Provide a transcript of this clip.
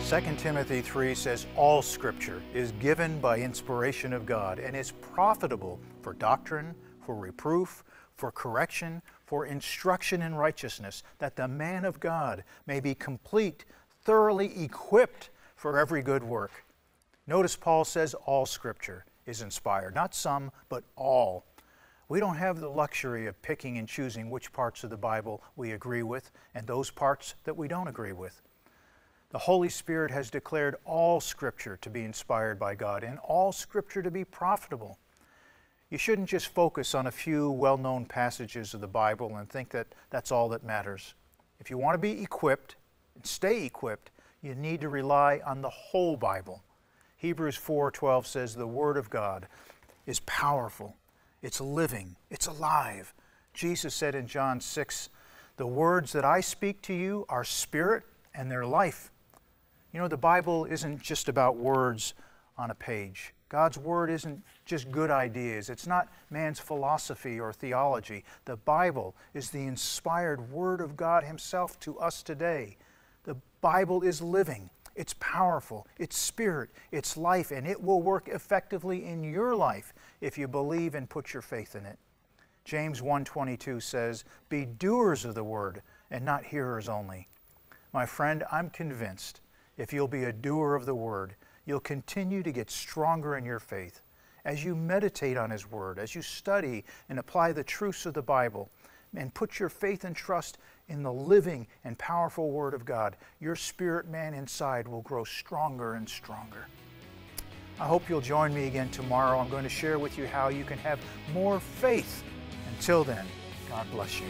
2 Timothy 3 says, all Scripture is given by inspiration of God and is profitable for doctrine, for reproof, for correction, for instruction in righteousness, that the man of God may be complete, thoroughly equipped for every good work. Notice Paul says all Scripture is inspired, not some, but all. We don't have the luxury of picking and choosing which parts of the Bible we agree with and those parts that we don't agree with. The Holy Spirit has declared all Scripture to be inspired by God and all Scripture to be profitable. You shouldn't just focus on a few well-known passages of the Bible and think that that's all that matters. If you want to be equipped and stay equipped, you need to rely on the whole Bible. Hebrews 4:12 says the Word of God is powerful, it's living, it's alive. Jesus said in John 6, the words that I speak to you are spirit and they're life. You know, the Bible isn't just about words on a page. God's Word isn't just good ideas. It's not man's philosophy or theology. The Bible is the inspired Word of God Himself to us today. The Bible is living. It's powerful. It's spirit. It's life. And it will work effectively in your life if you believe and put your faith in it. James 1:22 says, be doers of the Word and not hearers only. My friend, I'm convinced if you'll be a doer of the Word, you'll continue to get stronger in your faith. As you meditate on His Word, as you study and apply the truths of the Bible, and put your faith and trust in the living and powerful Word of God, your spirit man inside will grow stronger and stronger. I hope you'll join me again tomorrow. I'm going to share with you how you can have more faith. Until then, God bless you.